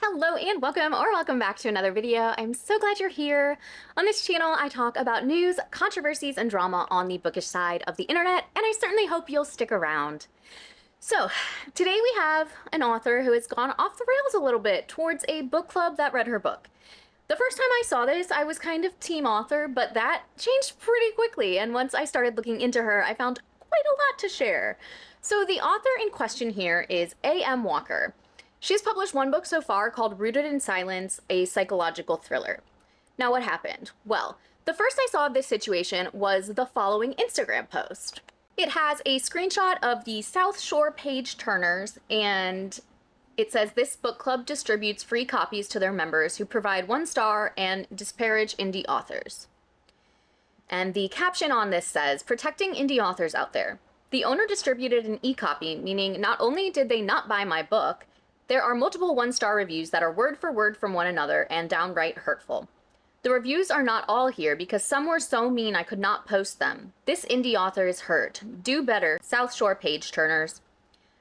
Hello and welcome back to another video. I'm so glad you're here. On this channel, I talk about news, controversies, and drama on the bookish side of the internet, and I certainly hope you'll stick around. So, today we have an author who has gone off the rails a little bit towards a book club that read her book. The first time I saw this, I was kind of team author, but that changed pretty quickly, and once I started looking into her, I found quite a lot to share. So the author in question here is A.M. Walker. She's published one book so far called Rooted in Silence, a psychological thriller. Now what happened? Well, the first I saw of this situation was the following Instagram post. It has a screenshot of the South Shore page turners, and it says this book club distributes free copies to their members who provide 1 star and disparage indie authors. And the caption on this says, protecting indie authors out there. The owner distributed an e-copy, meaning not only did they not buy my book, there are multiple 1-star reviews that are word for word from one another and downright hurtful. The reviews are not all here because some were so mean I could not post them. This indie author is hurt. Do better, South Shore page turners.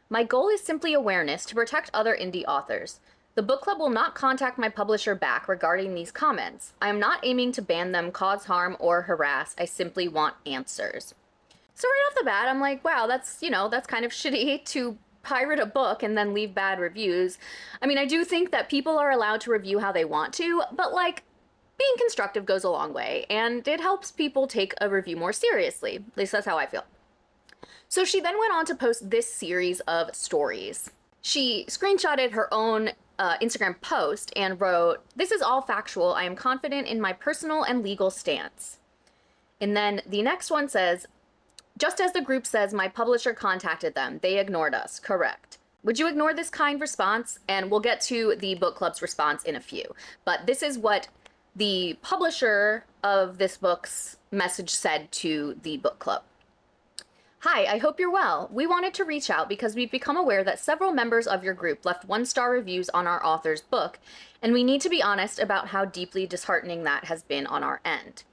My goal is simply awareness to protect other indie authors. The book club will not contact my publisher back regarding these comments. I am not aiming to ban them, cause harm, or harass. I simply want answers. So right off the bat, I'm like, wow, that's kind of shitty to pirate a book and then leave bad reviews. I mean, I do think that people are allowed to review how they want to, but like, being constructive goes a long way, and it helps people take a review more seriously. At least that's how I feel. So she then went on to post this series of stories. She screenshotted her own Instagram post and wrote, "This is all factual. I am confident in my personal and legal stance." And then the next one says, just as the group says, my publisher contacted them. They ignored us. Correct. Would you ignore this kind response? And we'll get to the book club's response in a few. But this is what the publisher of this book's message said to the book club. Hi, I hope you're well. We wanted to reach out because we've become aware that several members of your group left 1-star reviews on our author's book, and we need to be honest about how deeply disheartening that has been on our end.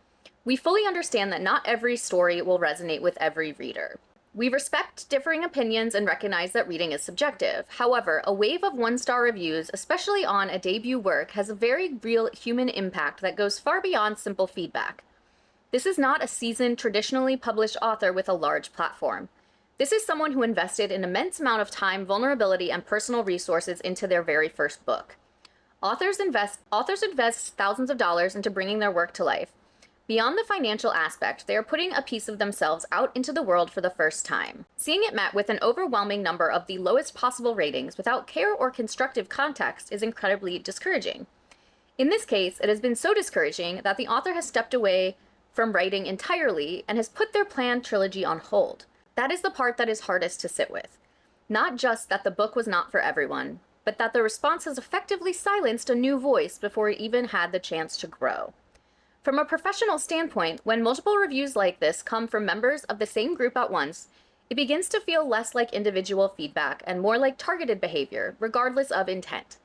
We fully understand that not every story will resonate with every reader. We respect differing opinions and recognize that reading is subjective. However, a wave of 1-star reviews, especially on a debut work, has a very real human impact that goes far beyond simple feedback. This is not a seasoned, traditionally published author with a large platform. This is someone who invested an immense amount of time, vulnerability, and personal resources into their very first book. Authors invest thousands of dollars into bringing their work to life. Beyond the financial aspect, they are putting a piece of themselves out into the world for the first time. Seeing it met with an overwhelming number of the lowest possible ratings without care or constructive context is incredibly discouraging. In this case, it has been so discouraging that the author has stepped away from writing entirely and has put their planned trilogy on hold. That is the part that is hardest to sit with. Not just that the book was not for everyone, but that the response has effectively silenced a new voice before it even had the chance to grow. From a professional standpoint, when multiple reviews like this come from members of the same group at once, it begins to feel less like individual feedback and more like targeted behavior, regardless of intent.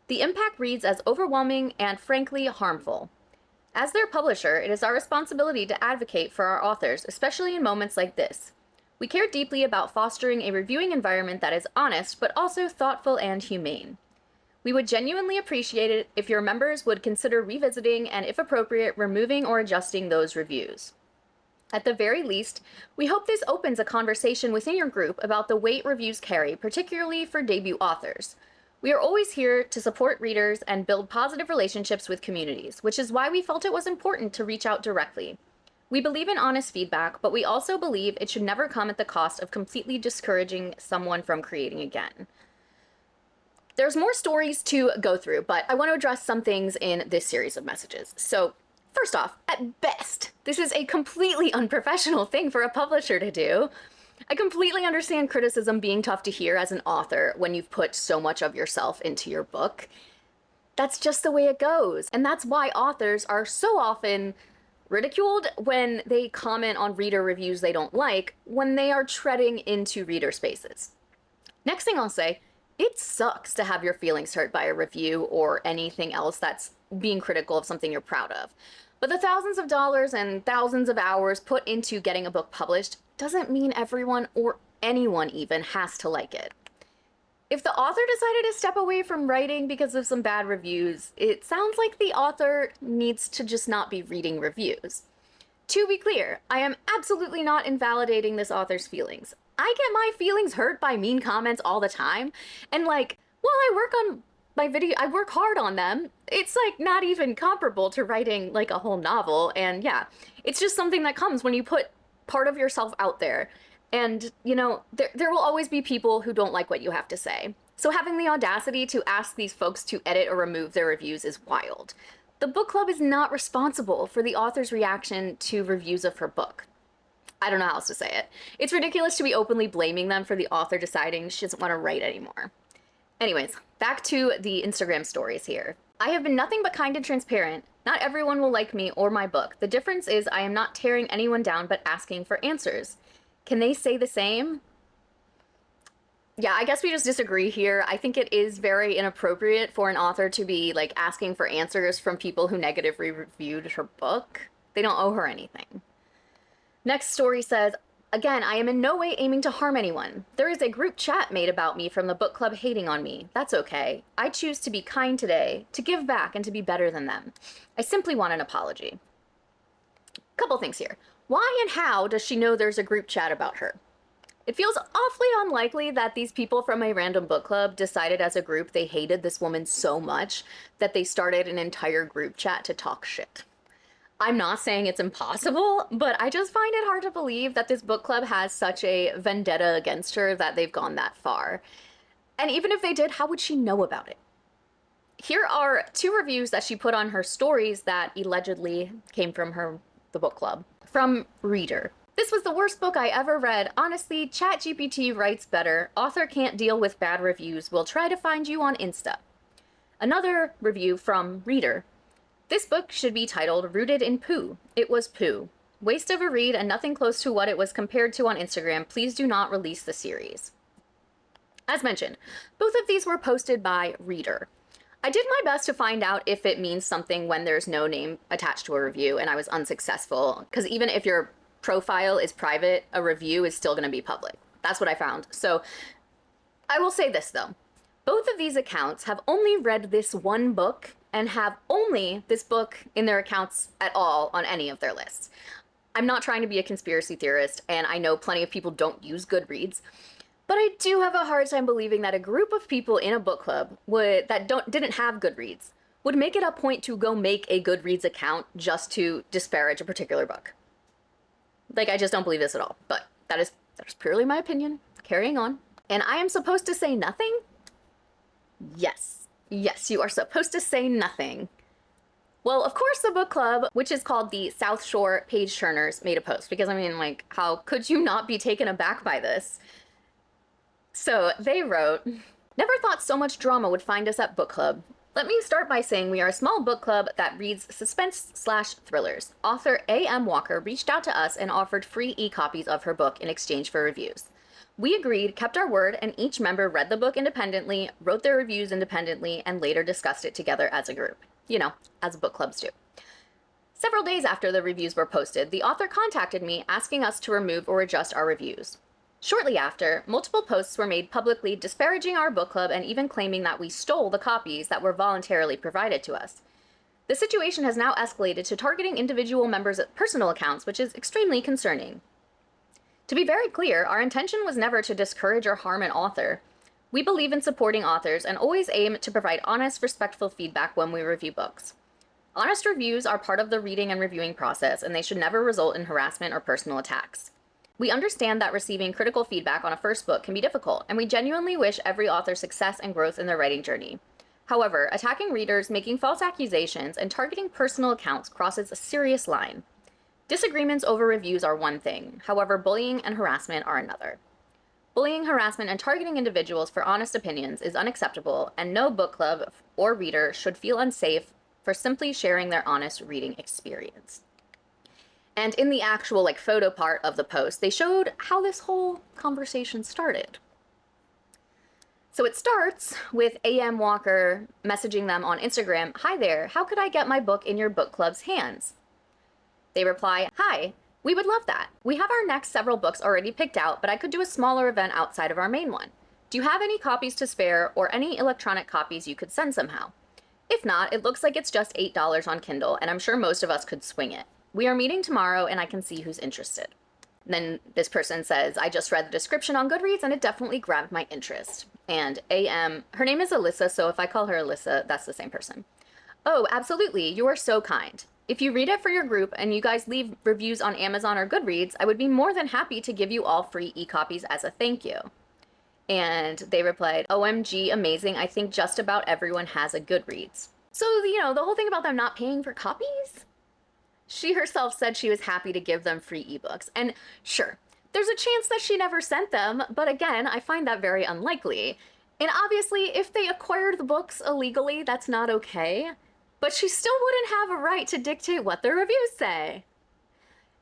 The impact reads as overwhelming and frankly harmful. As their publisher, it is our responsibility to advocate for our authors, especially in moments like this. We care deeply about fostering a reviewing environment that is honest, but also thoughtful and humane. We would genuinely appreciate it if your members would consider revisiting and, if appropriate, removing or adjusting those reviews. At the very least, we hope this opens a conversation within your group about the weight reviews carry, particularly for debut authors. We are always here to support readers and build positive relationships with communities, which is why we felt it was important to reach out directly. We believe in honest feedback, but we also believe it should never come at the cost of completely discouraging someone from creating again. There's more stories to go through, but I want to address some things in this series of messages. So, first off, at best, this is a completely unprofessional thing for a publisher to do. I completely understand criticism being tough to hear as an author when you've put so much of yourself into your book. That's just the way it goes, and that's why authors are so often ridiculed when they comment on reader reviews they don't like when they are treading into reader spaces. Next thing I'll say, it sucks to have your feelings hurt by a review or anything else that's being critical of something you're proud of. But the thousands of dollars and thousands of hours put into getting a book published doesn't mean everyone or anyone even has to like it. If the author decided to step away from writing because of some bad reviews, it sounds like the author needs to just not be reading reviews. To be clear, I am absolutely not invalidating this author's feelings. I get my feelings hurt by mean comments all the time, and like, while I work on my video, I work hard on them, it's like not even comparable to writing like a whole novel, and yeah, it's just something that comes when you put part of yourself out there. And, you know, there will always be people who don't like what you have to say. So having the audacity to ask these folks to edit or remove their reviews is wild. The book club is not responsible for the author's reaction to reviews of her book. I don't know how else to say it. It's ridiculous to be openly blaming them for the author deciding she doesn't want to write anymore. Anyways, back to the Instagram stories here. I have been nothing but kind and transparent. Not everyone will like me or my book. The difference is I am not tearing anyone down but asking for answers. Can they say the same? Yeah, I guess we just disagree here. I think it is very inappropriate for an author to be like asking for answers from people who negatively reviewed her book. They don't owe her anything. Next story says, again, I am in no way aiming to harm anyone. There is a group chat made about me from the book club hating on me. That's okay. I choose to be kind today, to give back and to be better than them. I simply want an apology. Couple things here. Why and how does she know there's a group chat about her? It feels awfully unlikely that these people from a random book club decided as a group they hated this woman so much that they started an entire group chat to talk shit. I'm not saying it's impossible, but I just find it hard to believe that this book club has such a vendetta against her that they've gone that far. And even if they did, how would she know about it? Here are 2 reviews that she put on her stories that allegedly came from the book club. From Reader. This was the worst book I ever read. Honestly, ChatGPT writes better. Author can't deal with bad reviews. We'll try to find you on Insta. Another review from Reader. This book should be titled Rooted in Poo. It was poo. Waste of a read and nothing close to what it was compared to on Instagram. Please do not release the series. As mentioned, both of these were posted by Reader. I did my best to find out if it means something when there's no name attached to a review, and I was unsuccessful, because even if your profile is private, a review is still going to be public. That's what I found. So I will say this, though. Both of these accounts have only read this one book and have only this book in their accounts at all on any of their lists. I'm not trying to be a conspiracy theorist, and I know plenty of people don't use Goodreads, but I do have a hard time believing that a group of people in a book club didn't have Goodreads would make it a point to go make a Goodreads account just to disparage a particular book. Like, I just don't believe this at all, but that is purely my opinion. Carrying on. And I am supposed to say nothing? Yes. Yes, you are supposed to say nothing. Well, of course, the book club, which is called the South Shore Page Turners, made a post, because I mean, like, how could you not be taken aback by this? So they wrote, never thought so much drama would find us at book club. Let me start by saying we are a small book club that reads suspense/thrillers. Author A.M. Walker reached out to us and offered free e-copies of her book in exchange for reviews. We agreed, kept our word, and each member read the book independently, wrote their reviews independently, and later discussed it together as a group. You know, as book clubs do. Several days after the reviews were posted, the author contacted me asking us to remove or adjust our reviews. Shortly after, multiple posts were made publicly disparaging our book club and even claiming that we stole the copies that were voluntarily provided to us. The situation has now escalated to targeting individual members' personal accounts, which is extremely concerning. To be very clear, our intention was never to discourage or harm an author. We believe in supporting authors and always aim to provide honest, respectful feedback when we review books. Honest reviews are part of the reading and reviewing process, and they should never result in harassment or personal attacks. We understand that receiving critical feedback on a first book can be difficult, and we genuinely wish every author success and growth in their writing journey. However, attacking readers, making false accusations, and targeting personal accounts crosses a serious line. Disagreements over reviews are one thing, however, bullying and harassment are another. Bullying, harassment, and targeting individuals for honest opinions is unacceptable, and no book club or reader should feel unsafe for simply sharing their honest reading experience. And in the actual photo part of the post, they showed how this whole conversation started. So it starts with A.M. Walker messaging them on Instagram, "Hi there, how could I get my book in your book club's hands?" They reply, "Hi, we would love that. We have our next several books already picked out, but I could do a smaller event outside of our main one. Do you have any copies to spare or any electronic copies you could send somehow? If not, it looks like it's just $8 on Kindle, and I'm sure most of us could swing it. We are meeting tomorrow, and I can see who's interested. Then this person says, I just read the description on Goodreads, and it definitely grabbed my interest. And AM, her name is Alyssa, so if I call her Alyssa, that's the same person. Oh, absolutely, you are so kind. If you read it for your group and you guys leave reviews on Amazon or Goodreads, I would be more than happy to give you all free e-copies as a thank you. And they replied, OMG, amazing. I think just about everyone has a Goodreads. So, the whole thing about them not paying for copies? She herself said she was happy to give them free ebooks. And sure, there's a chance that she never sent them, but again, I find that very unlikely. And obviously, if they acquired the books illegally, that's not okay. But she still wouldn't have a right to dictate what their reviews say.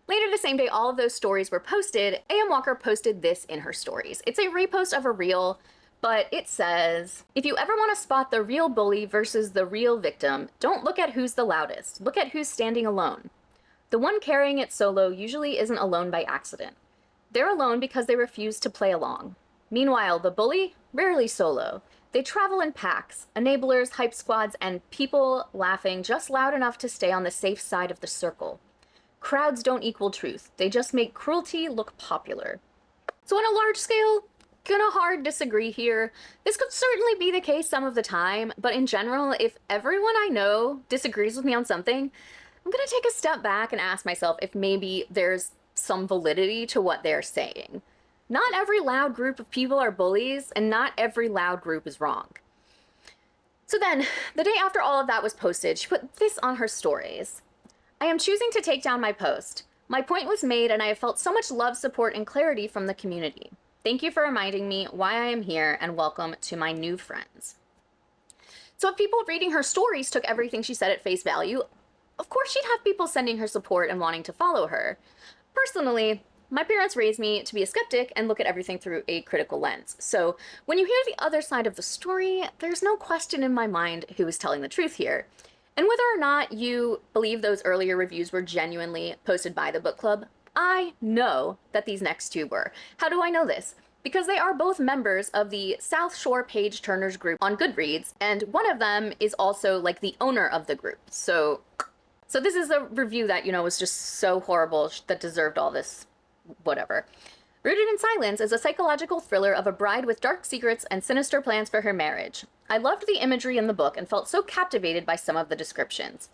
Later the same day all of those stories were posted, A.M. Walker posted this in her stories. It's a repost of a reel, but it says, if you ever want to spot the real bully versus the real victim, don't look at who's the loudest. Look at who's standing alone. The one carrying it solo usually isn't alone by accident. They're alone because they refuse to play along. Meanwhile, the bully, rarely solo. They travel in packs, enablers, hype squads, and people laughing just loud enough to stay on the safe side of the circle. Crowds don't equal truth. They just make cruelty look popular. So on a large scale, gonna hard disagree here. This could certainly be the case some of the time, but in general, if everyone I know disagrees with me on something, I'm gonna take a step back and ask myself if maybe there's some validity to what they're saying. Not every loud group of people are bullies, and not every loud group is wrong. So then, the day after all of that was posted, she put this on her stories. I am choosing to take down my post. My point was made, and I have felt so much love, support, and clarity from the community. Thank you for reminding me why I am here, and welcome to my new friends. So if people reading her stories took everything she said at face value, of course she'd have people sending her support and wanting to follow her. Personally, my parents raised me to be a skeptic and look at everything through a critical lens. So when you hear the other side of the story, there's no question in my mind who is telling the truth here. And whether or not you believe those earlier reviews were genuinely posted by the book club, I know that these next two were. How do I know this? Because they are both members of the South Shore Page Turners group on Goodreads, and one of them is also like the owner of the group. So this is a review that, was just so horrible that deserved all this whatever. Rooted in Silence is a psychological thriller of a bride with dark secrets and sinister plans for her marriage. I loved the imagery in the book and felt so captivated by some of the descriptions.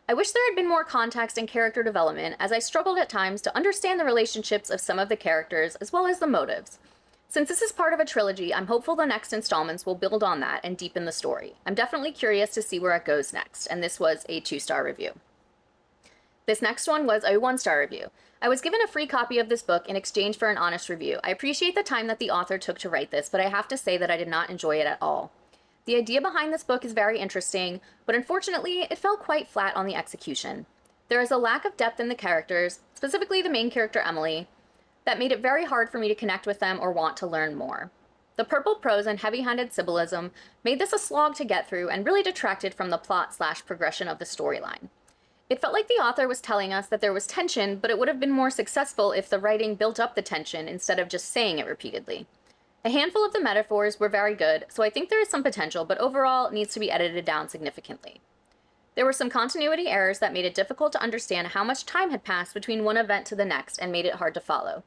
I wish there had been more context and character development, as I struggled at times to understand the relationships of some of the characters as well as the motives. Since this is part of a trilogy, I'm hopeful the next installments will build on that and deepen the story. I'm definitely curious to see where it goes next, and this was a 2-star review. This next one was a 1-star review. I was given a free copy of this book in exchange for an honest review. I appreciate the time that the author took to write this, but I have to say that I did not enjoy it at all. The idea behind this book is very interesting, but unfortunately, it fell quite flat on the execution. There is a lack of depth in the characters, specifically the main character Emily, that made it very hard for me to connect with them or want to learn more. The purple prose and heavy-handed symbolism made this a slog to get through and really detracted from the plot/progression of the storyline. It felt like the author was telling us that there was tension, but it would have been more successful if the writing built up the tension instead of just saying it repeatedly. A handful of the metaphors were very good, so I think there is some potential, but overall it needs to be edited down significantly. There were some continuity errors that made it difficult to understand how much time had passed between one event to the next and made it hard to follow.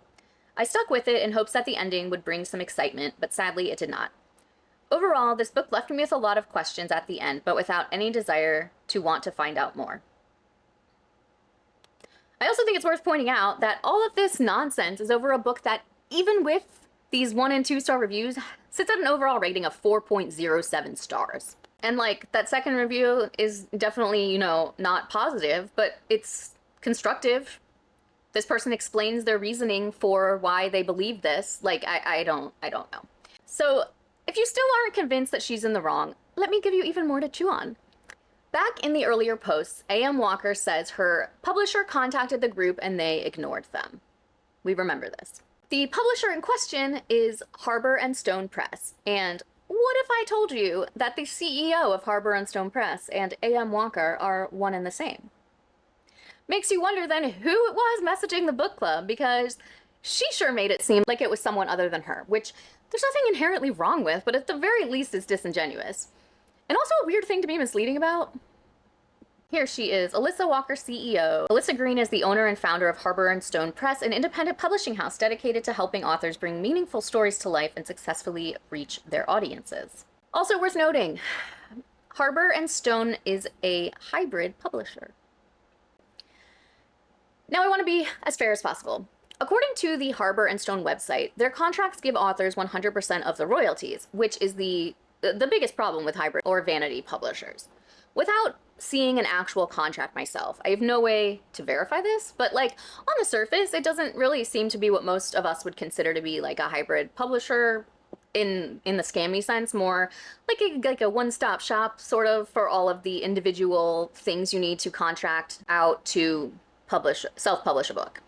I stuck with it in hopes that the ending would bring some excitement, but sadly it did not. Overall, this book left me with a lot of questions at the end, but without any desire to want to find out more. I also think it's worth pointing out that all of this nonsense is over a book that, even with these 1- and 2-star reviews, sits at an overall rating of 4.07 stars. And that second review is definitely, not positive, but it's constructive. This person explains their reasoning for why they believe this. I don't know. So if you still aren't convinced that she's in the wrong, let me give you even more to chew on. Back in the earlier posts, A.M. Walker says her publisher contacted the group and they ignored them. We remember this. The publisher in question is Harbor and Stone Press. And what if I told you that the CEO of Harbor and Stone Press and A.M. Walker are one and the same? Makes you wonder then who it was messaging the book club, because She sure made it seem like it was someone other than her, which there's nothing inherently wrong with, but at the very least is disingenuous. And also a weird thing to be misleading about. Here she is, Alyssa Walker, CEO. Alyssa Green is the owner and founder of Harbor and Stone Press, an independent publishing house dedicated to helping authors bring meaningful stories to life and successfully reach their audiences. Also worth noting, Harbor and Stone is a hybrid publisher. Now I want to be as fair as possible. According to the Harbor and Stone website, their contracts give authors 100% of the royalties, which is the biggest problem with hybrid or vanity publishers. Without seeing an actual contract myself, I have no way to verify this, but like on the surface, it doesn't really seem to be what most of us would consider to be like a hybrid publisher in the scammy sense, more like a one-stop shop sort of for all of the individual things you need to contract out to self-publish a book.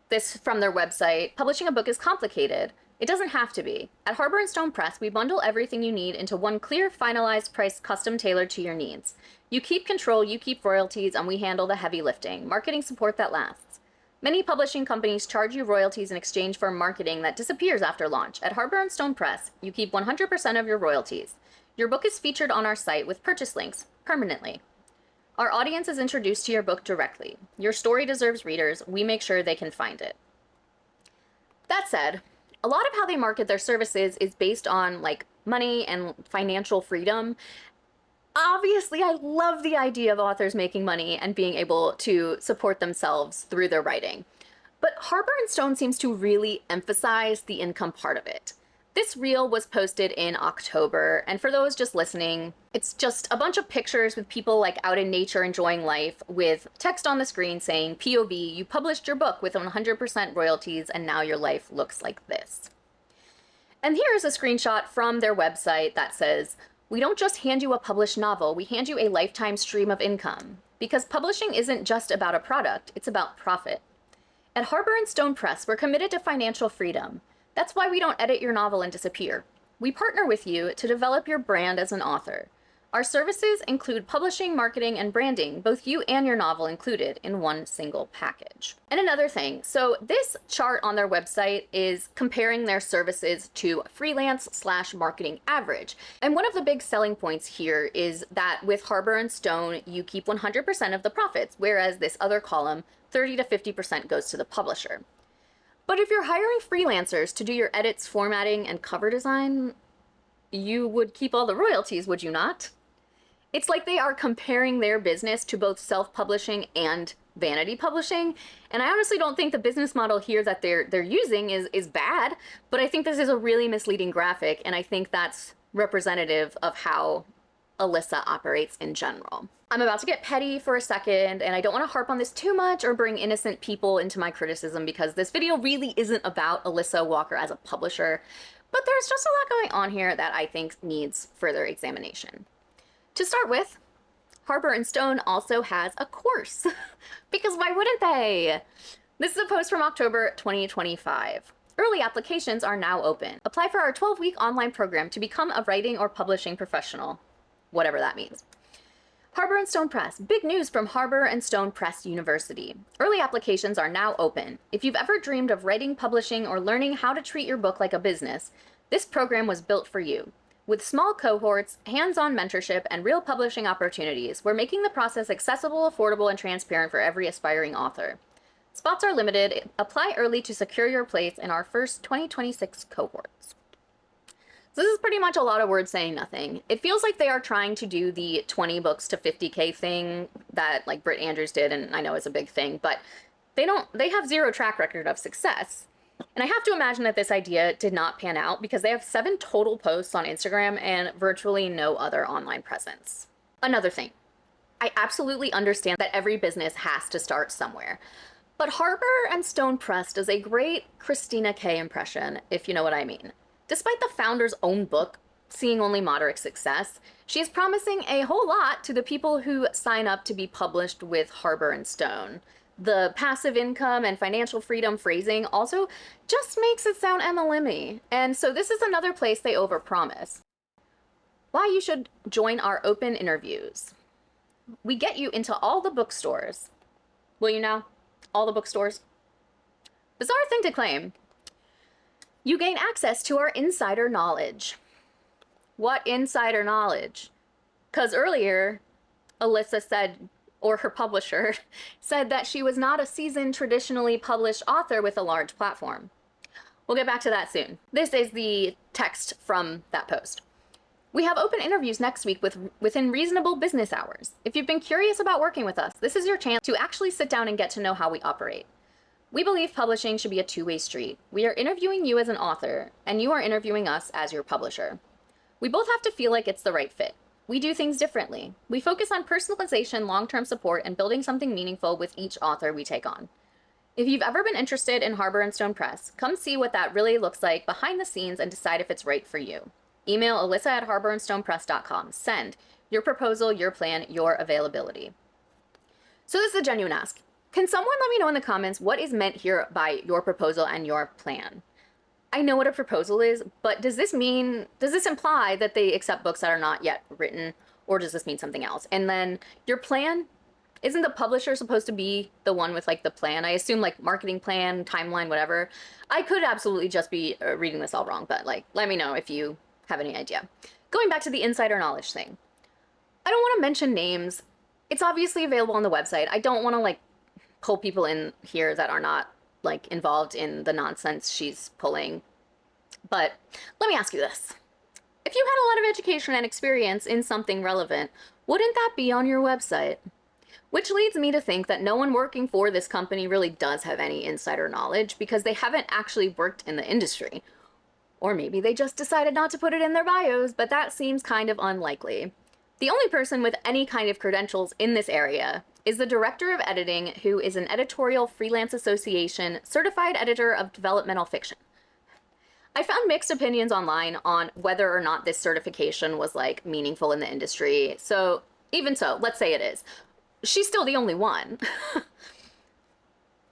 This from their website. Publishing a book is complicated. It doesn't have to be. At Harbor and Stone Press, we bundle everything you need into one clear, finalized price, custom tailored to your needs. You keep control, you keep royalties, and we handle the heavy lifting, marketing support that lasts. Many publishing companies charge you royalties in exchange for marketing that disappears after launch. At Harbor and Stone Press, you keep 100% of your royalties. Your book is featured on our site with purchase links, permanently. Our audience is introduced to your book directly. Your story deserves readers. We make sure they can find it. That said, a lot of how they market their services is based on like money and financial freedom. Obviously, I love the idea of authors making money and being able to support themselves through their writing. But Harbor and Stone seems to really emphasize the income part of it. This reel was posted in October, and for those just listening, it's just a bunch of pictures with people like out in nature enjoying life with text on the screen saying, POV, you published your book with 100% royalties and now your life looks like this. And here's a screenshot from their website that says, we don't just hand you a published novel, we hand you a lifetime stream of income. Because publishing isn't just about a product, it's about profit. At Harbor and Stone Press, we're committed to financial freedom. That's why we don't edit your novel and disappear. We partner with you to develop your brand as an author. Our services include publishing, marketing, and branding, both you and your novel included in one single package. And another thing, so this chart on their website is comparing their services to freelance/marketing average. And one of the big selling points here is that with Harbor and Stone, you keep 100% of the profits, whereas this other column, 30 to 50% goes to the publisher. But if you're hiring freelancers to do your edits, formatting, and cover design, you would keep all the royalties, would you not? It's like they are comparing their business to both self-publishing and vanity publishing, and I honestly don't think the business model here that they're using is bad, but I think this is a really misleading graphic, and I think that's representative of how Alyssa operates in general. I'm about to get petty for a second, and I don't want to harp on this too much or bring innocent people into my criticism because this video really isn't about Alyssa Walker as a publisher, but there's just a lot going on here that I think needs further examination. To start with, Harbor and Stone also has a course, because why wouldn't they? This is a post from October 2025. Early applications are now open. Apply for our 12-week online program to become a writing or publishing professional, whatever that means. Harbor and Stone Press. Big news from Harbor and Stone Press University. Early applications are now open. If you've ever dreamed of writing, publishing, or learning how to treat your book like a business, this program was built for you. With small cohorts, hands-on mentorship, and real publishing opportunities, we're making the process accessible, affordable, and transparent for every aspiring author. Spots are limited. Apply early to secure your place in our first 2026 cohorts. So this is pretty much a lot of words saying nothing. It feels like they are trying to do the 20 books to 50K thing that like Britt Andrews did, and I know is a big thing, but they have zero track record of success. And I have to imagine that this idea did not pan out because they have 7 total posts on Instagram and virtually no other online presence. Another thing, I absolutely understand that every business has to start somewhere. But Harbor and Stone Press does a great Christina K impression, if you know what I mean. Despite the founder's own book seeing only moderate success, she is promising a whole lot to the people who sign up to be published with Harbor and Stone. The passive income and financial freedom phrasing also just makes it sound MLM-y, and so this is another place they overpromise. Why you should join our open interviews. We get you into all the bookstores. Will you now? All the bookstores? Bizarre thing to claim. You gain access to our insider knowledge. What insider knowledge? Because earlier, Alyssa said, or her publisher, said that she was not a seasoned, traditionally published author with a large platform. We'll get back to that soon. This is the text from that post. We have open interviews next week within reasonable business hours. If you've been curious about working with us, this is your chance to actually sit down and get to know how we operate. We believe publishing should be a two-way street. We are interviewing you as an author, and you are interviewing us as your publisher. We both have to feel like it's the right fit. We do things differently. We focus on personalization, long-term support, and building something meaningful with each author we take on. If you've ever been interested in Harbor and Stone Press, come see what that really looks like behind the scenes and decide if it's right for you. Email alyssa@harborandstonepress.com. Send your proposal, your plan, your availability. So this is a genuine ask. Can someone let me know in the comments what is meant here by your proposal and your plan? I know what a proposal is, but does this imply that they accept books that are not yet written, or does this mean something else? And then your plan, isn't the publisher supposed to be the one with like the plan? I assume like marketing plan, timeline, whatever. I could absolutely just be reading this all wrong, but like, let me know if you have any idea. Going back to the insider knowledge thing. I don't want to mention names. It's obviously available on the website. I don't want to like pull people in here that are not like involved in the nonsense she's pulling. But let me ask you this. If you had a lot of education and experience in something relevant, wouldn't that be on your website? Which leads me to think that no one working for this company really does have any insider knowledge because they haven't actually worked in the industry. Or maybe they just decided not to put it in their bios, but that seems kind of unlikely. The only person with any kind of credentials in this area is the director of editing, who is an editorial freelance association certified editor of developmental fiction. I found mixed opinions online on whether or not this certification was like meaningful in the industry. So even so, let's say it is. She's still the only one.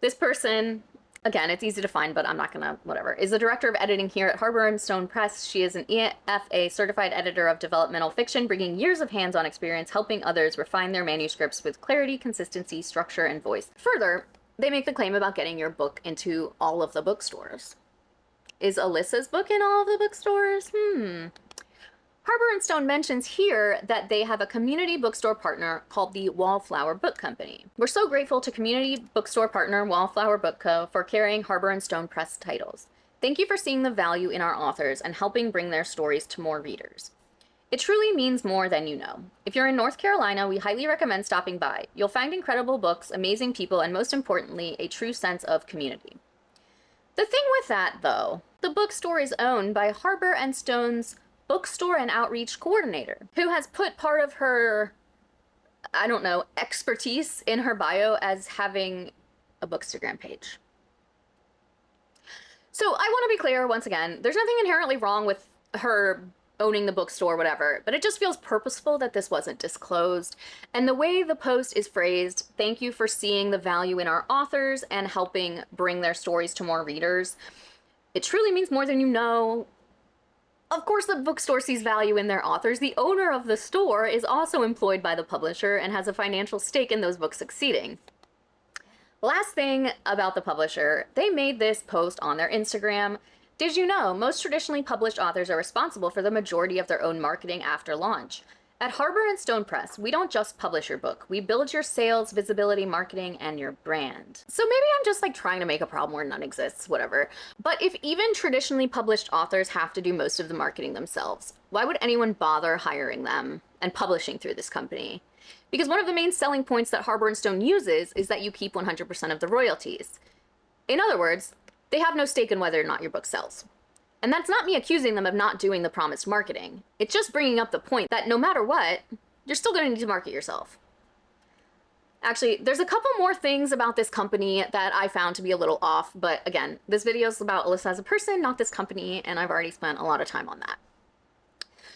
This person, again, it's easy to find, but I'm not gonna, whatever, is the director of editing here at Harbor and Stone Press. She is an EFA certified editor of developmental fiction, bringing years of hands-on experience helping others refine their manuscripts with clarity, consistency, structure, and voice. Further, they make the claim about getting your book into all of the bookstores. Is Alyssa's book in all of the bookstores? Harbor and Stone mentions here that they have a community bookstore partner called the Wallflower Book Company. We're so grateful to community bookstore partner Wallflower Book Co. for carrying Harbor and Stone Press titles. Thank you for seeing the value in our authors and helping bring their stories to more readers. It truly means more than you know. If you're in North Carolina, we highly recommend stopping by. You'll find incredible books, amazing people, and most importantly, a true sense of community. The thing with that, though, the bookstore is owned by Harbor and Stone's bookstore and outreach coordinator, who has put part of her, I don't know, expertise in her bio as having a Bookstagram page. So I want to be clear once again, there's nothing inherently wrong with her owning the bookstore, whatever, but it just feels purposeful that this wasn't disclosed. And the way the post is phrased, thank you for seeing the value in our authors and helping bring their stories to more readers. It truly means more than you know. Of course, the bookstore sees value in their authors. The owner of the store is also employed by the publisher and has a financial stake in those books succeeding. Last thing about the publisher, they made this post on their Instagram. Did you know most traditionally published authors are responsible for the majority of their own marketing after launch? At Harbor and Stone Press, we don't just publish your book. We build your sales, visibility, marketing, and your brand. So maybe I'm just like trying to make a problem where none exists, whatever. But if even traditionally published authors have to do most of the marketing themselves, why would anyone bother hiring them and publishing through this company? Because one of the main selling points that Harbor and Stone uses is that you keep 100% of the royalties. In other words, they have no stake in whether or not your book sells. And that's not me accusing them of not doing the promised marketing. It's just bringing up the point that no matter what, you're still going to need to market yourself. Actually, there's a couple more things about this company that I found to be a little off, but again, this video is about Alyssa as a person, not this company, and I've already spent a lot of time on that.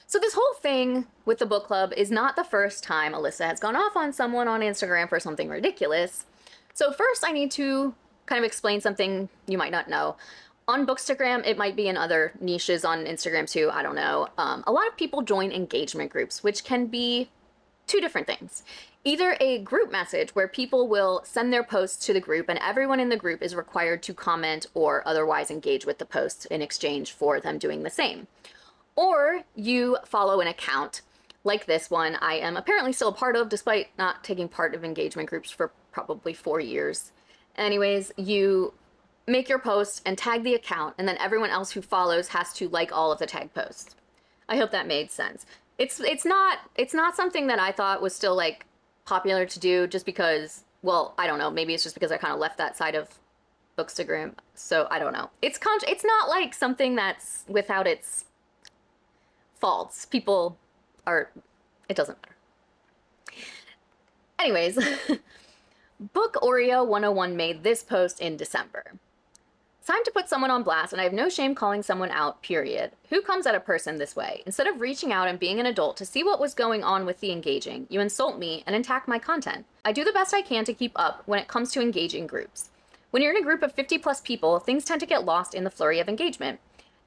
So this whole thing with the book club is not the first time Alyssa has gone off on someone on Instagram for something ridiculous. So first I need to kind of explain something you might not know. On Bookstagram, it might be in other niches on Instagram too, I don't know. A lot of people join engagement groups, which can be Two different things. Either a group message where people will send their posts to the group and everyone in the group is required to comment or otherwise engage with the post in exchange for them doing the same. Or you follow an account like this one I am apparently still a part of, despite not taking part of engagement groups for probably 4 years. Anyways, you make your post and tag the account, and then everyone else who follows has to like all of the tag posts. I hope that made sense. It's not something that I thought was still like popular to do just because, well, I don't know, maybe it's just because I kind of left that side of Bookstagram, so I don't know. It's not like something that's without its faults. People are, it doesn't matter. Anyways, Book Oreo 101 made this post in December. It's time to put someone on blast, and I have no shame calling someone out, period. Who comes at a person this way? Instead of reaching out and being an adult to see what was going on with the engaging, you insult me and attack my content. I do the best I can to keep up when it comes to engaging groups. When you're in a group of 50 plus people, things tend to get lost in the flurry of engagement.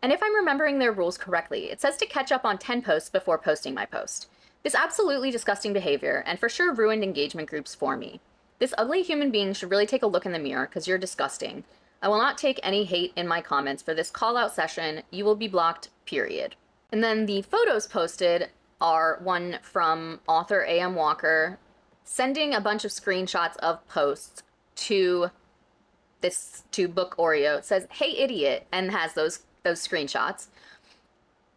And if I'm remembering their rules correctly, it says to catch up on 10 posts before posting my post. This absolutely disgusting behavior, and for sure ruined engagement groups for me. This ugly human being should really take a look in the mirror, because you're disgusting. I will not take any hate in my comments for this call-out session. You will be blocked, period. And then the photos posted are one from author A.M. Walker sending a bunch of screenshots of posts to Book Oreo. It says, "Hey idiot," and has those screenshots.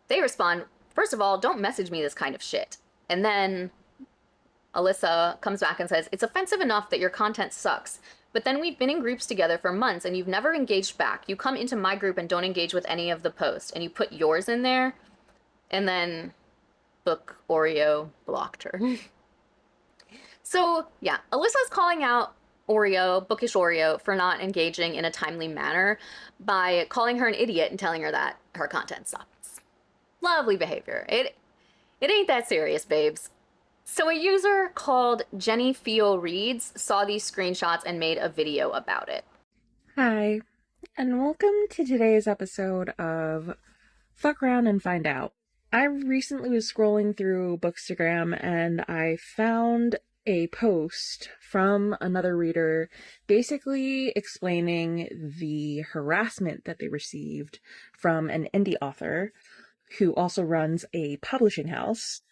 They respond, "First of all, don't message me this kind of shit." And then Alyssa comes back and says, "It's offensive enough that your content sucks. But then we've been in groups together for months and you've never engaged back. You come into my group and don't engage with any of the posts, and you put yours in there." And then Book Oreo blocked her. So yeah, Alyssa's calling out Oreo, Bookish Oreo, for not engaging in a timely manner by calling her an idiot and telling her that her content sucks. Lovely behavior. It ain't that serious, babes. So a user called Jenny Fio Reads saw these screenshots and made a video about it. Hi, and welcome to today's episode of Fuck Around and Find Out. I recently was scrolling through Bookstagram and I found a post from another reader basically explaining the harassment that they received from an indie author who also runs a publishing house.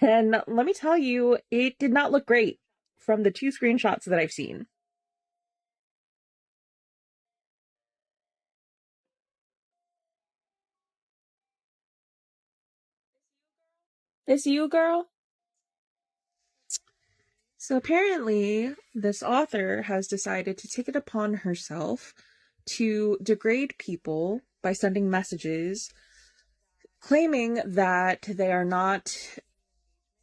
And let me tell you, it did not look great from the 2 screenshots that I've seen. This you, girl? So apparently, this author has decided to take it upon herself to degrade people by sending messages claiming that they are not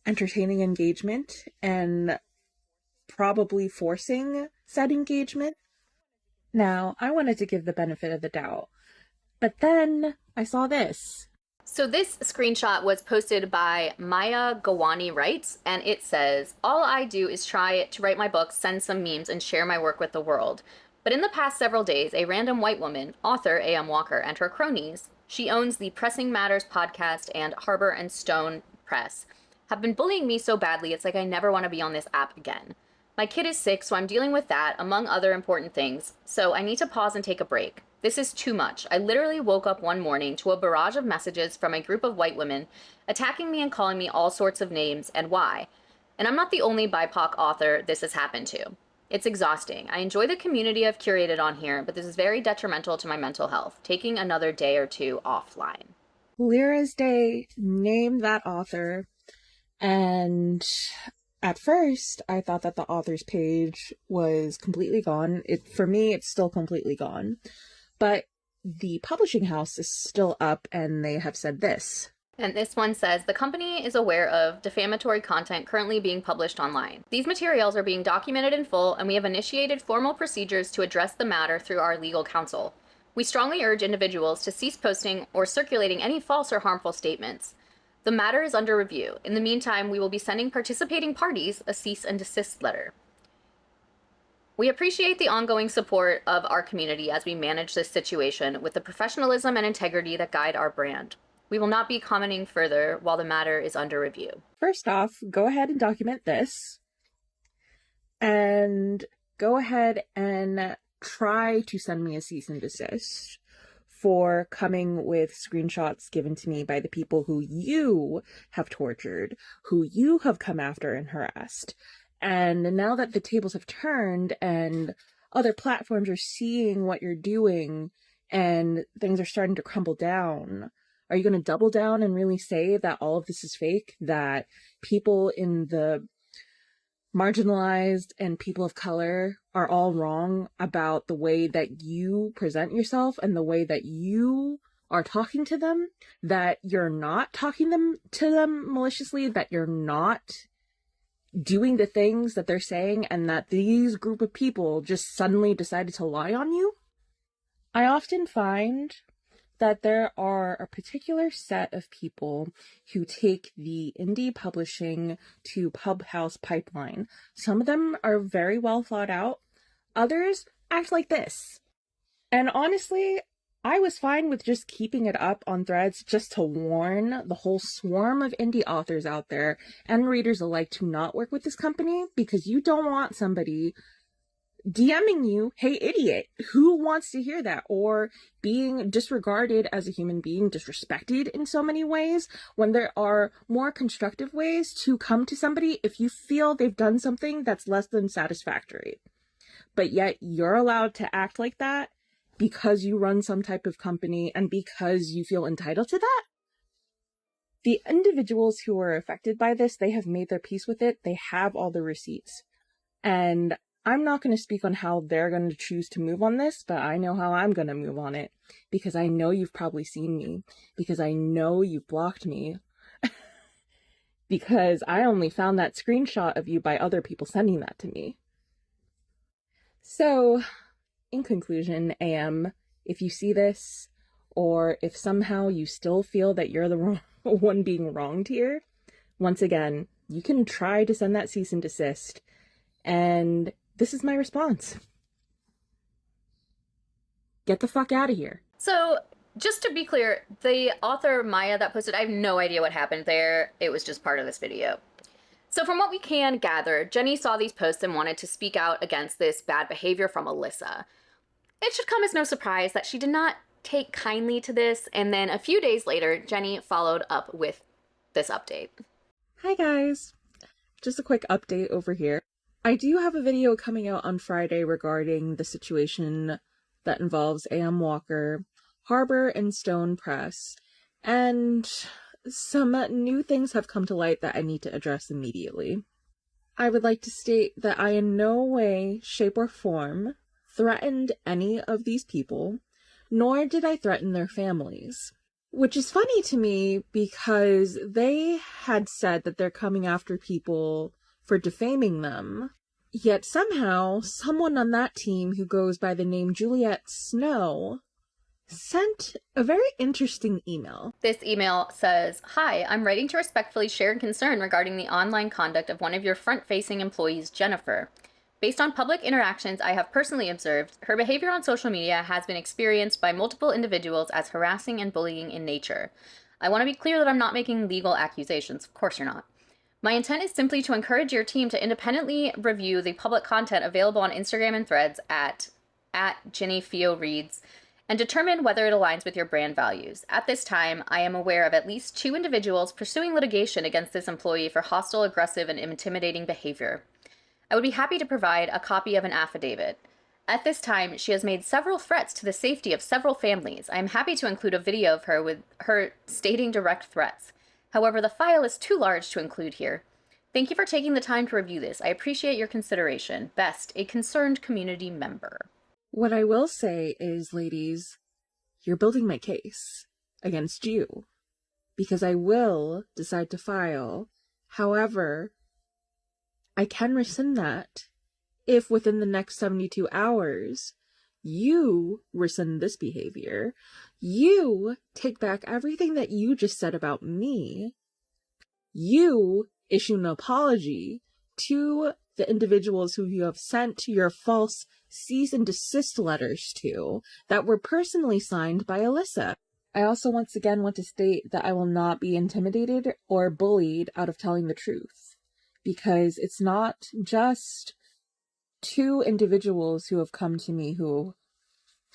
entertaining engagement and probably forcing said engagement. Now, I wanted to give the benefit of the doubt, but then I saw this. So this screenshot was posted by Maya Gawani Writes, and it says, "All I do is try to write my books, send some memes, and share my work with the world. But in the past several days, a random white woman, author A.M. Walker, and her cronies, she owns the Pressing Matters podcast and Harbor and Stone Press, have been bullying me so badly it's like I never want to be on this app again. My kid is sick, so I'm dealing with that, among other important things, so I need to pause and take a break. This is too much. I literally woke up one morning to a barrage of messages from a group of white women attacking me and calling me all sorts of names, and why. And I'm not the only BIPOC author this has happened to. It's exhausting. I enjoy the community I've curated on here, but this is very detrimental to my mental health. Taking another day or two offline." Clear as day, name that author. And at first, I thought that the author's page was completely gone. For me, it's still completely gone. But the publishing house is still up, and they have said this. And this one says, "The company is aware of defamatory content currently being published online. These materials are being documented in full, and we have initiated formal procedures to address the matter through our legal counsel. We strongly urge individuals to cease posting or circulating any false or harmful statements. The matter is under review. In the meantime, we will be sending participating parties a cease and desist letter. We appreciate the ongoing support of our community as we manage this situation with the professionalism and integrity that guide our brand. We will not be commenting further while the matter is under review. First off, go ahead and document this. And go ahead and try to send me a cease and desist for coming with screenshots given to me by the people who you have tortured, who you have come after and harassed. And now that the tables have turned and other platforms are seeing what you're doing and things are starting to crumble down, are you going to double down and really say that all of this is fake? That people in the marginalized and people of color are all wrong about the way that you present yourself and the way that you are talking to them, that you're not talking to them maliciously, that you're not doing the things that they're saying, and that these group of people just suddenly decided to lie on you? I often find that there are a particular set of people who take the indie publishing to pub house pipeline. Some of them are very well thought out. Others act like this. And honestly, I was fine with just keeping it up on Threads just to warn the whole swarm of indie authors out there and readers alike to not work with this company, because you don't want somebody DMing you, "Hey idiot," who wants to hear that? Or being disregarded as a human being, disrespected in so many ways, when there are more constructive ways to come to somebody if you feel they've done something that's less than satisfactory. But yet you're allowed to act like that because you run some type of company and because you feel entitled to that? The individuals who are affected by this, they have made their peace with it. They have all the receipts. And I'm not going to speak on how they're going to choose to move on this, but I know how I'm going to move on it, because I know you've probably seen me, because I know you've blocked me, because I only found that screenshot of you by other people sending that to me. So, in conclusion, AM, if you see this, or if somehow you still feel that you're the one being wronged here, once again, you can try to send that cease and desist, and this is my response. Get the fuck out of here. So, just to be clear, the author Maya that posted, I have no idea what happened there. It was just part of this video. So from what we can gather, Jenny saw these posts and wanted to speak out against this bad behavior from Alyssa. It should come as no surprise that she did not take kindly to this, and then a few days later, Jenny followed up with this update. Hi guys. Just a quick update over here. I do have a video coming out on Friday regarding the situation that involves A.M. Walker, Harbor, and Stone Press, and some new things have come to light that I need to address immediately. I would like to state that I in no way, shape, or form threatened any of these people, nor did I threaten their families. Which is funny to me because they had said that they're coming after people for defaming them, yet somehow someone on that team who goes by the name Juliet Snow sent a very interesting email. This email says, "Hi, I'm writing to respectfully share concern regarding the online conduct of one of your front-facing employees, Jennifer. Based on public interactions I have personally observed, her behavior on social media has been experienced by multiple individuals as harassing and bullying in nature. I want to be clear that I'm not making legal accusations. Of course you're not. My intent is simply to encourage your team to independently review the public content available on Instagram and Threads at JennyFioReads and determine whether it aligns with your brand values. At this time, I am aware of at least 2 individuals pursuing litigation against this employee for hostile, aggressive, and intimidating behavior. I would be happy to provide a copy of an affidavit. At this time, she has made several threats to the safety of several families. I am happy to include a video of her with her stating direct threats. However, the file is too large to include here. Thank you for taking the time to review this. I appreciate your consideration. Best, a concerned community member." What I will say is, ladies, you're building my case against you, because I will decide to file. However, I can rescind that if within the next 72 hours you rescind this behavior, you take back everything that you just said about me, you issue an apology to the individuals who you have sent your false cease and desist letters to that were personally signed by Alyssa. I also once again want to state that I will not be intimidated or bullied out of telling the truth, because it's not just two individuals who have come to me who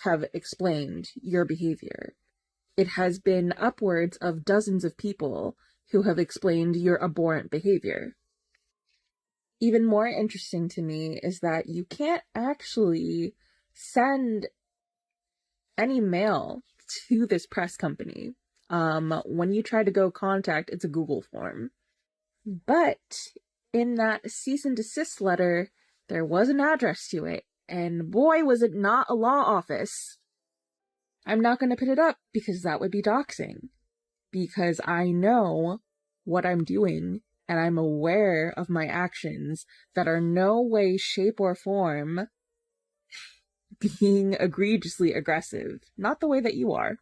have explained your behavior. It has been upwards of dozens of people who have explained your abhorrent behavior. Even more interesting to me is that you can't actually send any mail to this press company. When you try to go contact, it's a Google form. But in that cease and desist letter, there was an address to it, and boy, was it not a law office. I'm not going to put it up because that would be doxing. Because I know what I'm doing, and I'm aware of my actions that are no way, shape, or form being egregiously aggressive. Not the way that you are.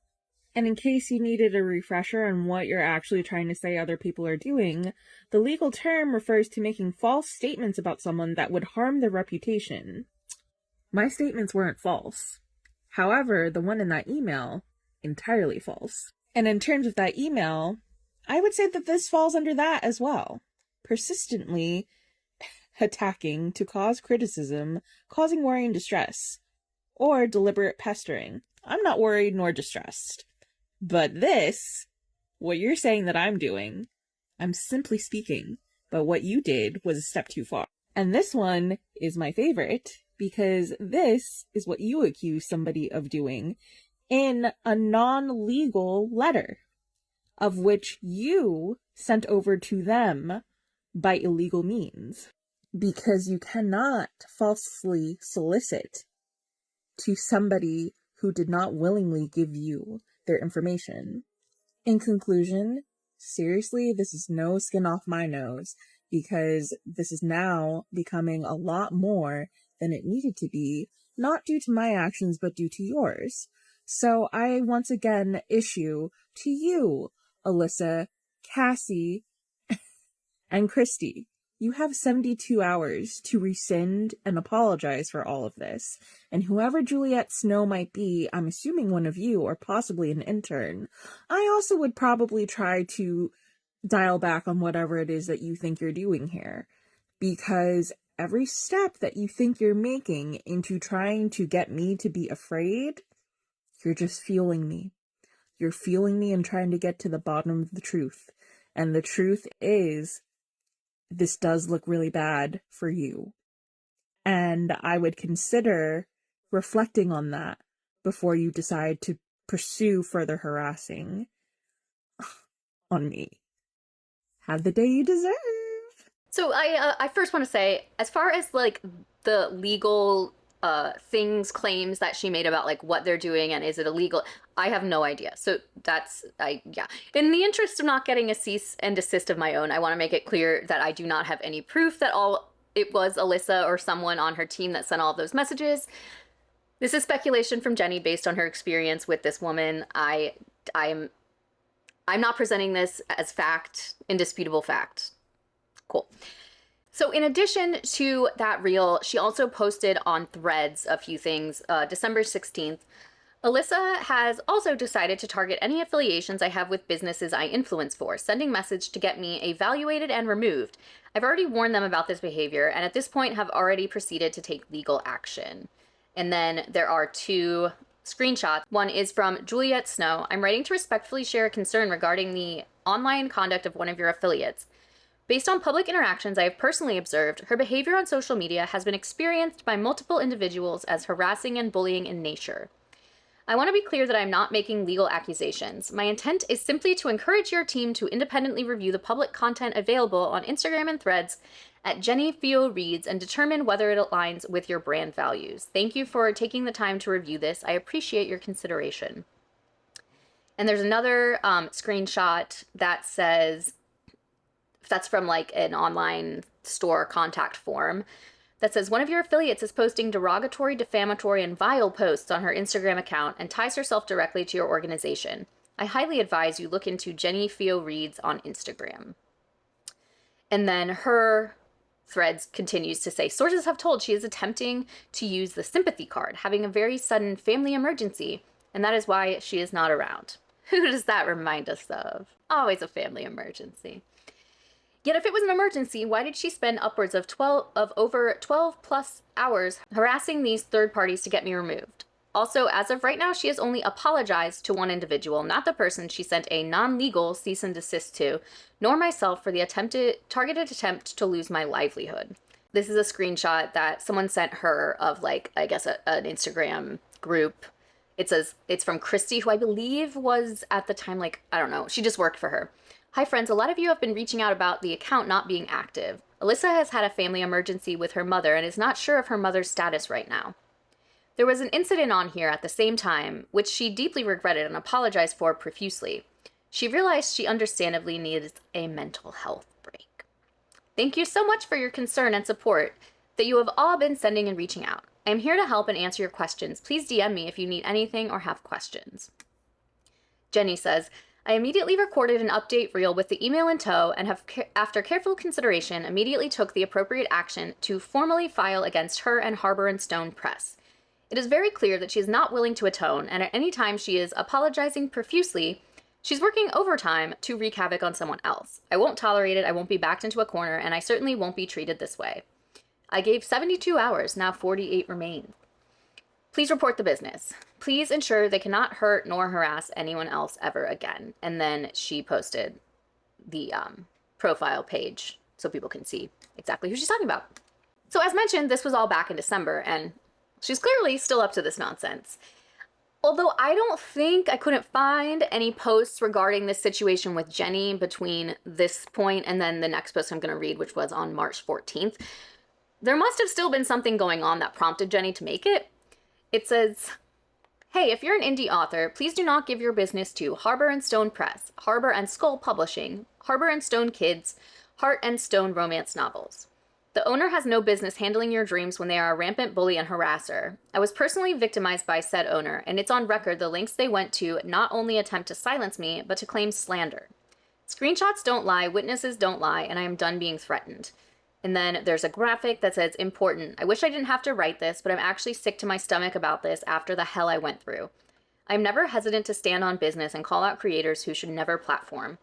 And in case you needed a refresher on what you're actually trying to say other people are doing, the legal term refers to making false statements about someone that would harm their reputation. My statements weren't false. However, the one in that email, entirely false. And in terms of that email, I would say that this falls under that as well. Persistently attacking to cause criticism, causing worry and distress, or deliberate pestering. I'm not worried nor distressed. But this, what you're saying that I'm doing, I'm simply speaking, but what you did was a step too far. And this one is my favorite, because this is what you accuse somebody of doing in a non-legal letter, of which you sent over to them by illegal means. Because you cannot falsely solicit to somebody who did not willingly give you their information. In conclusion, seriously, this is no skin off my nose, because this is now becoming a lot more than it needed to be, not due to my actions, but due to yours. So I once again issue to you, Alyssa, Cassie, and Christy. You have 72 hours to rescind and apologize for all of this. And whoever Juliet Snow might be, I'm assuming one of you or possibly an intern, I also would probably try to dial back on whatever it is that you think you're doing here. Because every step that you think you're making into trying to get me to be afraid, you're just fueling me. You're fueling me and trying to get to the bottom of the truth. And the truth is, this does look really bad for you. And I would consider reflecting on that before you decide to pursue further harassing on me. Have the day you deserve. So I first want to say, as far as like the legal things, claims that she made about like what they're doing and is it illegal, I have no idea. So that's, yeah. In the interest of not getting a cease and desist of my own, I want to make it clear that I do not have any proof that it was Alyssa or someone on her team that sent all of those messages. This is speculation from Jenny based on her experience with this woman. I'm not presenting this as fact, indisputable fact. Cool. So in addition to that reel, she also posted on Threads a few things. December 16th, Alyssa has also decided to target any affiliations I have with businesses I influence for, sending message to get me evaluated and removed. I've already warned them about this behavior and at this point have already proceeded to take legal action. And then there are two screenshots. One is from Juliet Snow. I'm writing to respectfully share a concern regarding the online conduct of one of your affiliates. Based on public interactions I have personally observed, her behavior on social media has been experienced by multiple individuals as harassing and bullying in nature. I want to be clear that I'm not making legal accusations. My intent is simply to encourage your team to independently review the public content available on Instagram and Threads at Jenny Fio Reads and determine whether it aligns with your brand values. Thank you for taking the time to review this. I appreciate your consideration. And there's another screenshot that says, that's from like an online store contact form that says one of your affiliates is posting derogatory, defamatory, and vile posts on her Instagram account and ties herself directly to your organization. I highly advise you look into Jenny Fio Reads on Instagram. And then her Threads continues to say, sources have told she is attempting to use the sympathy card, having a very sudden family emergency, and that is why she is not around. Who does that remind us of? Always a family emergency. Yet if it was an emergency, why did she spend upwards of over 12 plus hours harassing these third parties to get me removed? Also, as of right now, she has only apologized to one individual, not the person she sent a non-legal cease and desist to, nor myself for the targeted attempt to lose my livelihood. This is a screenshot that someone sent her of, like, I guess an Instagram group. It says it's from Christy, who I believe was at the time, like, I don't know, she just worked for her. Hi friends, a lot of you have been reaching out about the account not being active. Alyssa has had a family emergency with her mother and is not sure of her mother's status right now. There was an incident on here at the same time, which she deeply regretted and apologized for profusely. She realized she understandably needs a mental health break. Thank you so much for your concern and support that you have all been sending and reaching out. I am here to help and answer your questions. Please DM me if you need anything or have questions. Jenny says, I immediately recorded an update reel with the email in tow and have, after careful consideration, immediately took the appropriate action to formally file against her and Harbor and Stone Press. It is very clear that she is not willing to atone, and at any time she is apologizing profusely, she's working overtime to wreak havoc on someone else. I won't tolerate it, I won't be backed into a corner, and I certainly won't be treated this way. I gave 72 hours, now 48 remain. Please report the business. Please ensure they cannot hurt nor harass anyone else ever again. And then she posted the profile page so people can see exactly who she's talking about. So as mentioned, this was all back in December, and she's clearly still up to this nonsense. Although I couldn't find any posts regarding this situation with Jenny between this point and then the next post I'm going to read, which was on March 14th. There must have still been something going on that prompted Jenny to make it. It says, hey, if you're an indie author, please do not give your business to Harbor and Stone Press, Harbor and Skull Publishing, Harbor and Stone Kids, Heart and Stone romance novels. The owner has no business handling your dreams when they are a rampant bully and harasser. I was personally victimized by said owner, and it's on record the lengths they went to not only attempt to silence me, but to claim slander. Screenshots don't lie, witnesses don't lie, and I am done being threatened. And then there's a graphic that says, important. I wish I didn't have to write this, but I'm actually sick to my stomach about this after the hell I went through. I'm never hesitant to stand on business and call out creators who should never platform.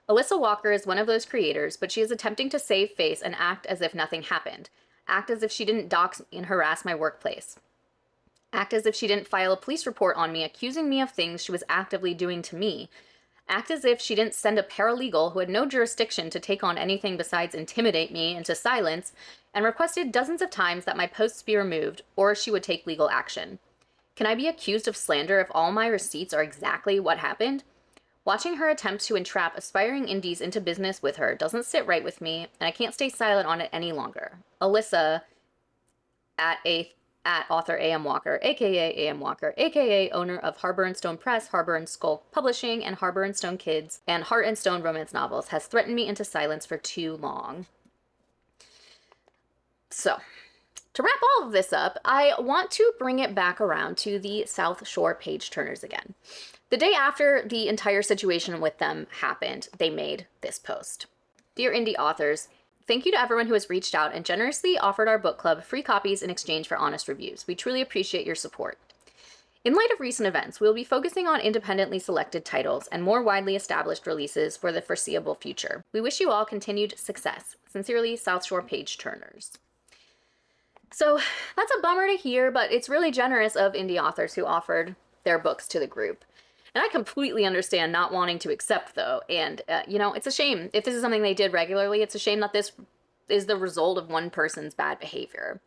Alyssa Walker is one of those creators, but she is attempting to save face and act as if nothing happened. Act as if she didn't dox and harass my workplace. Act as if she didn't file a police report on me accusing me of things she was actively doing to me. Act as if she didn't send a paralegal who had no jurisdiction to take on anything besides intimidate me into silence, and requested dozens of times that my posts be removed, or she would take legal action. Can I be accused of slander if all my receipts are exactly what happened? Watching her attempt to entrap aspiring indies into business with her doesn't sit right with me, and I can't stay silent on it any longer. Alyssa, at author A.M. Walker, aka A.M. Walker, aka owner of Harbor and Stone Press, Harbor and Skull Publishing, and Harbor and Stone Kids, and Heart and Stone romance novels, has threatened me into silence for too long. So, to wrap all of this up, I want to bring it back around to the South Shore page turners again. The day after the entire situation with them happened, they made this post. Dear indie authors, thank you to everyone who has reached out and generously offered our book club free copies in exchange for honest reviews. We truly appreciate your support. In light of recent events, we will be focusing on independently selected titles and more widely established releases for the foreseeable future. We wish you all continued success. Sincerely, South Shore page turners. So that's a bummer to hear, but it's really generous of indie authors who offered their books to the group. And I completely understand not wanting to accept, though. And, it's a shame. If this is something they did regularly, it's a shame that this is the result of one person's bad behavior.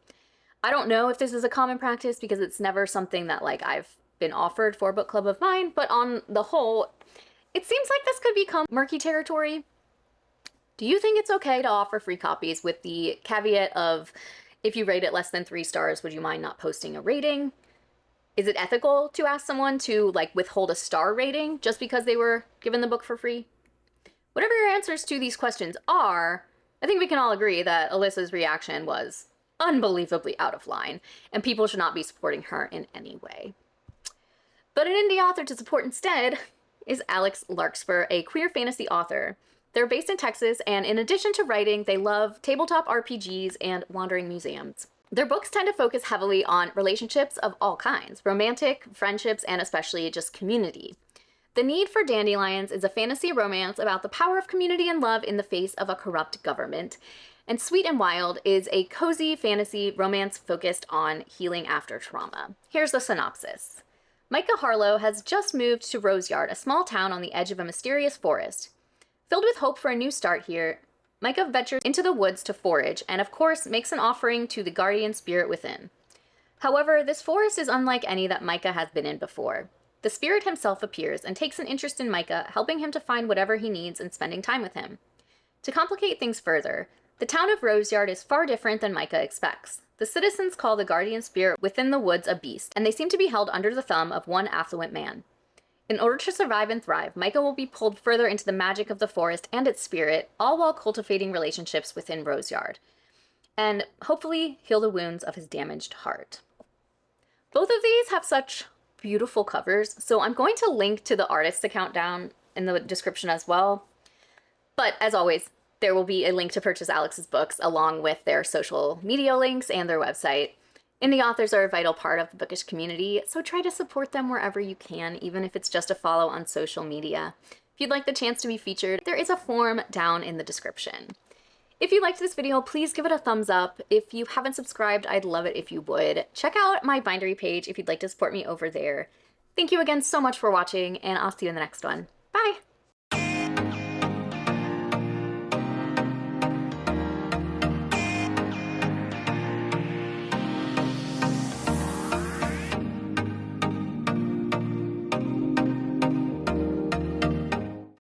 I don't know if this is a common practice because it's never something that, I've been offered for a book club of mine. But on the whole, it seems like this could become murky territory. Do you think it's okay to offer free copies with the caveat of, if you rate it less than 3 stars, would you mind not posting a rating? Is it ethical to ask someone to, withhold a star rating just because they were given the book for free? Whatever your answers to these questions are, I think we can all agree that Alyssa's reaction was unbelievably out of line, and people should not be supporting her in any way. But an indie author to support instead is Alex Larkspur, a queer fantasy author. They're based in Texas, and in addition to writing, they love tabletop RPGs and wandering museums. Their books tend to focus heavily on relationships of all kinds, romantic, friendships, and especially just community. The Need for Dandelions is a fantasy romance about the power of community and love in the face of a corrupt government. And Sweet and Wild is a cozy fantasy romance focused on healing after trauma. Here's the synopsis. Micah Harlow has just moved to Roseyard, a small town on the edge of a mysterious forest. Filled with hope for a new start here, Micah ventures into the woods to forage and, of course, makes an offering to the guardian spirit within. However, this forest is unlike any that Micah has been in before. The spirit himself appears and takes an interest in Micah, helping him to find whatever he needs and spending time with him. To complicate things further, the town of Roseyard is far different than Micah expects. The citizens call the guardian spirit within the woods a beast, and they seem to be held under the thumb of one affluent man. In order to survive and thrive, Micah will be pulled further into the magic of the forest and its spirit, all while cultivating relationships within Roseyard, and hopefully heal the wounds of his damaged heart. Both of these have such beautiful covers, so I'm going to link to the artist account down in the description as well. But as always, there will be a link to purchase Alex's books along with their social media links and their website. Indie authors are a vital part of the bookish community, so try to support them wherever you can, even if it's just a follow on social media. If you'd like the chance to be featured, there is a form down in the description. If you liked this video, please give it a thumbs up. If you haven't subscribed, I'd love it if you would. Check out my Bindery page if you'd like to support me over there. Thank you again so much for watching, and I'll see you in the next one. Bye!